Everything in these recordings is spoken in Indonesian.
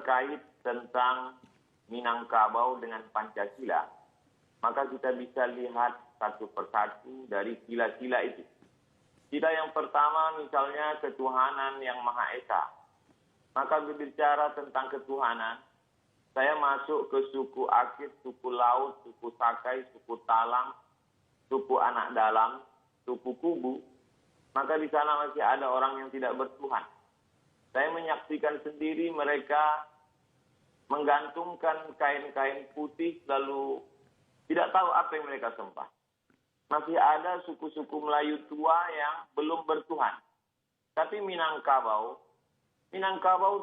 terkait tentang Minangkabau dengan Pancasila, maka kita bisa lihat satu persatu dari sila-sila itu. Sila yang pertama misalnya ketuhanan yang Maha Esa. Maka berbicara tentang ketuhanan, saya masuk ke suku Akit, suku Laut, suku Sakai, suku Talang, suku Anak Dalam, suku Kubu. Maka di sana masih ada orang yang tidak bertuhan. Saya menyaksikan sendiri mereka menggantungkan kain-kain putih lalu tidak tahu apa yang mereka sembah. Masih ada suku-suku Melayu tua yang belum bertuhan. Tapi Minangkabau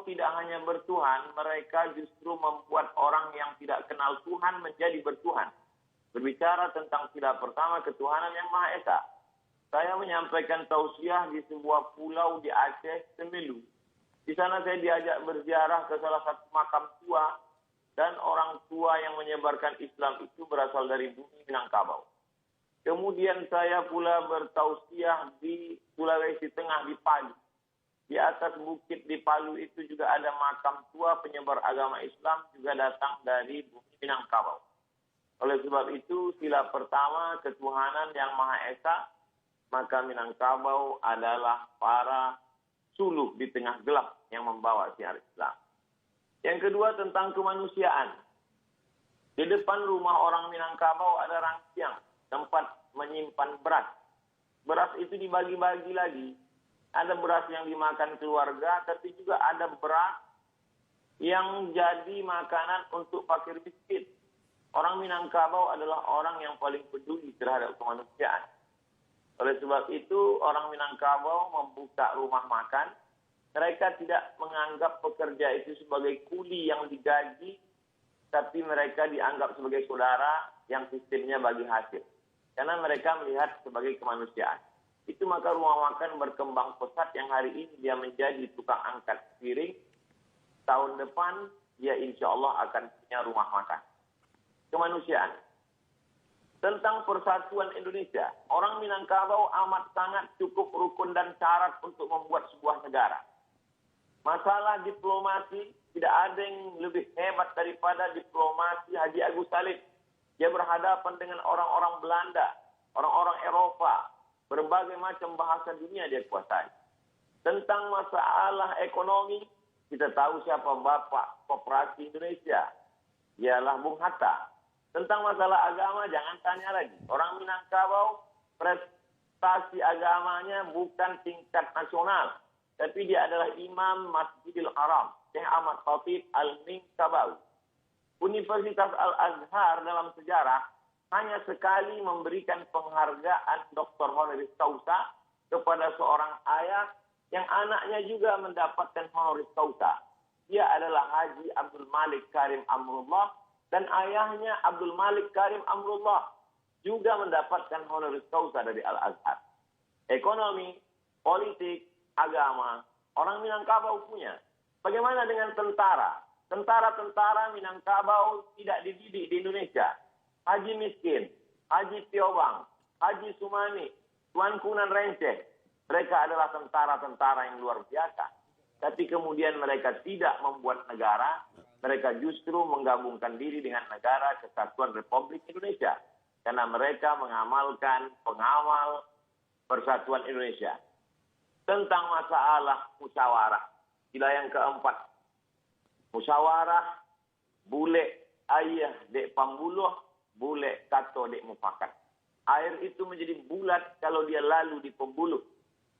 tidak hanya bertuhan, mereka justru membuat orang yang tidak kenal Tuhan menjadi bertuhan. Berbicara tentang sila pertama ketuhanan yang Maha Esa. Saya menyampaikan tausiah di sebuah pulau di Aceh, Semelu. Di sana saya diajak berziarah ke salah satu makam tua dan orang tua yang menyebarkan Islam itu berasal dari bumi Minangkabau. Kemudian saya pula bertausiah di Sulawesi Tengah di Palu. Di atas bukit di Palu itu juga ada makam tua penyebar agama Islam juga datang dari bumi Minangkabau. Oleh sebab itu sila pertama ketuhanan yang Maha Esa, maka Minangkabau adalah para suluh di tengah gelap yang membawa siar Islam. Yang kedua tentang kemanusiaan. Di depan rumah orang Minangkabau ada rangsiang, tempat menyimpan beras. Beras itu dibagi-bagi lagi. Ada beras yang dimakan keluarga, tapi juga ada beras yang jadi makanan untuk fakir miskin. Orang Minangkabau adalah orang yang paling peduli terhadap kemanusiaan. Oleh sebab itu, orang Minangkabau membuka rumah makan. Mereka tidak menganggap pekerja itu sebagai kuli yang digaji, tapi mereka dianggap sebagai saudara yang sistemnya bagi hasil. Karena mereka melihat sebagai kemanusiaan. Itu maka rumah makan berkembang pesat yang hari ini dia menjadi tukang angkat piring. Tahun depan dia insya Allah akan punya rumah makan. Kemanusiaan. Tentang persatuan Indonesia, orang Minangkabau amat sangat cukup rukun dan syarat untuk membuat sebuah negara. Masalah diplomasi, tidak ada yang lebih hebat daripada diplomasi Haji Agus Salim. Dia berhadapan dengan orang-orang Belanda, orang-orang Eropa, berbagai macam bahasa dunia dia kuasai. Tentang masalah ekonomi, kita tahu siapa Bapak Koperasi Indonesia, ialah Bung Hatta. Tentang masalah agama, jangan tanya lagi. Orang Minangkabau, prestasi agamanya bukan tingkat nasional. Tapi dia adalah Imam Masjidil Haram, Syekh Ahmad Khatib Al-Minangkabau. Universitas Al-Azhar dalam sejarah hanya sekali memberikan penghargaan Dr. Honoris Causa kepada seorang ayah yang anaknya juga mendapatkan Honoris Causa. Dia adalah Haji Abdul Malik Karim Amrullah, dan ayahnya Abdul Malik Karim Amrullah juga mendapatkan Honoris Causa dari Al-Azhar. Ekonomi, politik, agama, orang Minangkabau punya. Bagaimana dengan tentara? Tentara-tentara Minangkabau tidak dididik di Indonesia. Haji Miskin, Haji Tiobang, Haji Sumani, Tuan Kunan Renceh. Mereka adalah tentara-tentara yang luar biasa. Tapi kemudian mereka tidak membuat negara. Mereka justru menggabungkan diri dengan negara Kesatuan Republik Indonesia. Karena mereka mengamalkan pengamal Persatuan Indonesia. Tentang masalah musyawarah. Sila yang keempat. Musyawarah, bule ayah dek pambuluh, bule kato dek mufakat. Air itu menjadi bulat kalau dia lalu di pembuluh.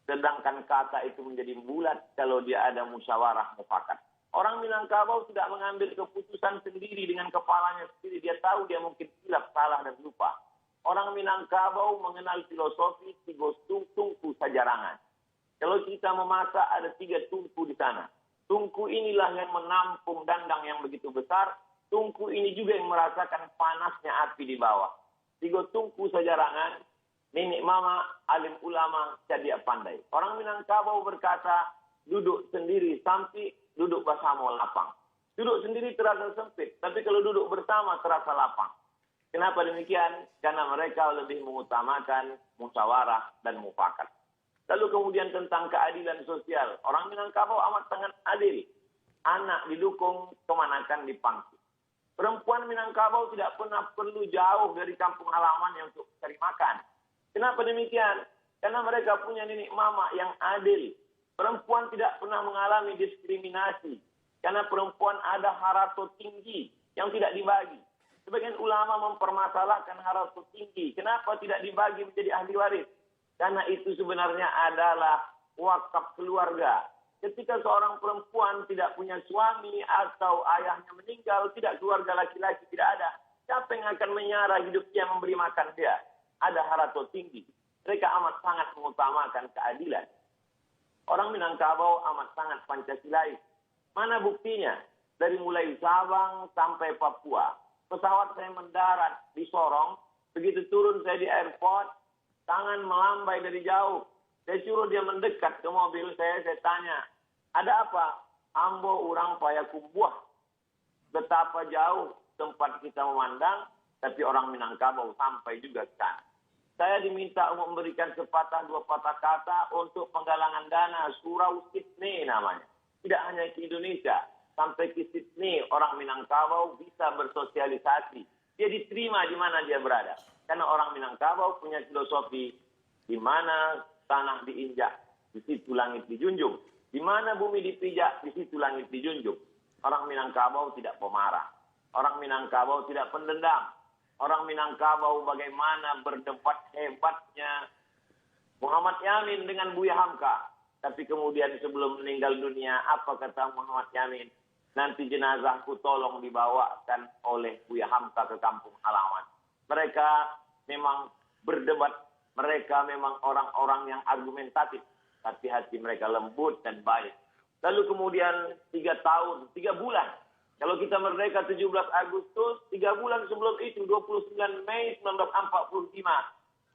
Sedangkan kata itu menjadi bulat kalau dia ada musyawarah mufakat. Orang Minangkabau tidak mengambil keputusan sendiri dengan kepalanya sendiri. Dia tahu dia mungkin silap, salah, dan lupa. Orang Minangkabau mengenal filosofi tiga tungku sajarangan. Kalau kita memasak ada 3 tungku di sana. Tungku inilah yang menampung dandang yang begitu besar. Tungku ini juga yang merasakan panasnya api di bawah. 3 tungku sajarangan. Nenek mama, alim ulama, cerdik pandai. Orang Minangkabau berkata, duduk sendiri sampai duduk bersama lapang. Duduk sendiri terasa sempit, tapi kalau duduk bersama terasa lapang. Kenapa demikian? Karena mereka lebih mengutamakan musyawarah dan mufakat. Lalu kemudian tentang keadilan sosial. Orang Minangkabau amat sangat adil. anak didukung, kemanakan dipangku. Perempuan Minangkabau tidak pernah perlu jauh dari kampung halamannya untuk cari makan. Kenapa demikian? Karena mereka punya nenek mama yang adil. Perempuan tidak pernah mengalami diskriminasi. Karena perempuan ada harato tinggi yang tidak dibagi. Sebagian ulama mempermasalahkan harato tinggi. Kenapa tidak dibagi menjadi ahli waris? Karena itu sebenarnya adalah wakaf keluarga. Ketika seorang perempuan tidak punya suami atau ayahnya meninggal, tidak keluarga laki-laki tidak ada. Siapa yang akan menyara hidup dia memberi makan dia? Ada harato tinggi. Mereka amat sangat mengutamakan keadilan. Orang Minangkabau amat sangat Pancasilais. Mana buktinya? Dari mulai Sabang sampai Papua. Pesawat saya mendarat di Sorong. Begitu turun saya di airport, tangan melambai dari jauh. Saya suruh dia mendekat ke mobil saya tanya, ada apa? Ambo urang Payakumbuh. Betapa jauh tempat kita memandang, tapi orang Minangkabau sampai juga ke sana. Saya diminta untuk memberikan sepatah dua patah kata untuk penggalangan dana Surau Sydney namanya. Tidak hanya ke Indonesia, sampai ke Sydney orang Minangkabau bisa bersosialisasi. Dia diterima di mana dia berada. Karena orang Minangkabau punya filosofi di mana tanah diinjak, di situ langit dijunjung. Di mana bumi dipijak, di situ langit dijunjung. Orang Minangkabau tidak pemarah. Orang Minangkabau tidak pendendam. Orang Minangkabau bagaimana berdebat hebatnya Muhammad Yamin dengan Buya Hamka. Tapi kemudian sebelum meninggal dunia, apa kata Muhammad Yamin? Nanti jenazahku tolong dibawakan oleh Buya Hamka ke kampung halaman. Mereka memang berdebat. Mereka memang orang-orang yang argumentatif. Tapi hati mereka lembut dan baik. Lalu kemudian 3 bulan. Kalau kita merdeka 17 Agustus, 3 bulan sebelum itu, 29 Mei 1945,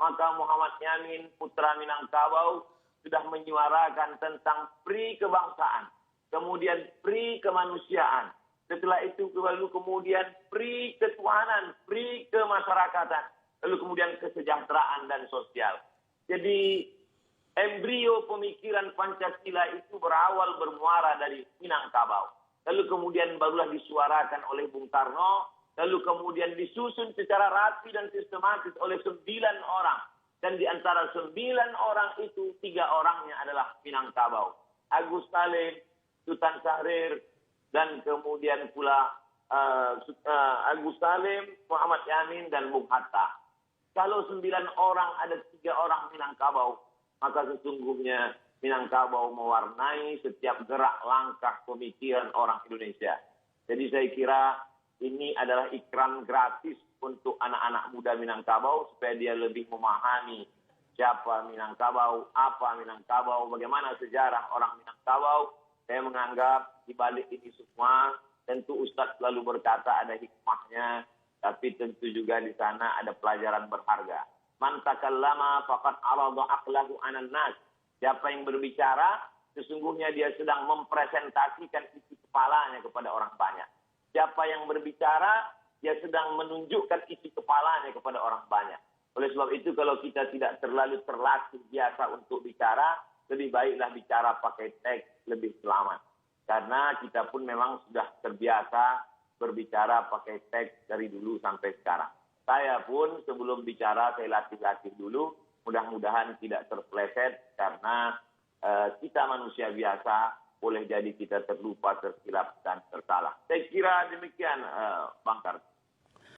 maka Muhammad Yamin, putra Minangkabau, sudah menyuarakan tentang pri kebangsaan, kemudian pri kemanusiaan. Setelah itu lalu kemudian pri ketuhanan, pri kemasyarakatan, lalu kemudian kesejahteraan dan sosial. Jadi embrio pemikiran Pancasila itu berawal bermuara dari Minangkabau. Lalu kemudian barulah disuarakan oleh Bung Karno, lalu kemudian disusun secara rapi dan sistematis oleh 9 orang. Dan di antara 9 orang itu, 3 orangnya adalah Minangkabau. Agus Salim, Sultan Syahrir, dan kemudian pula Agus Salim, Muhammad Yamin, dan Bung Hatta. Kalau 9 orang ada 3 orang Minangkabau, maka sesungguhnya Minangkabau mewarnai setiap gerak langkah pemikiran orang Indonesia. Jadi saya kira ini adalah ikram gratis untuk anak-anak muda Minangkabau supaya dia lebih memahami siapa Minangkabau, apa Minangkabau, bagaimana sejarah orang Minangkabau. Saya menganggap di balik ini semua tentu Ustadz selalu berkata ada hikmahnya, tapi tentu juga di sana ada pelajaran berharga. Man takallama faqad arada aqlahu 'alan nas. Siapa yang berbicara, sesungguhnya dia sedang mempresentasikan isi kepalanya kepada orang banyak. Siapa yang berbicara, dia sedang menunjukkan isi kepalanya kepada orang banyak. Oleh sebab itu, kalau kita tidak terlalu terlatih biasa untuk bicara, lebih baiklah bicara pakai teks, lebih selamat. Karena kita pun memang sudah terbiasa berbicara pakai teks dari dulu sampai sekarang. Saya pun sebelum bicara, saya latih-latih dulu. Mudah-mudahan tidak terpeleset karena kita manusia biasa, boleh jadi kita terlupa, tersilap, dan tersalah. Saya kira demikian, Bang Karno.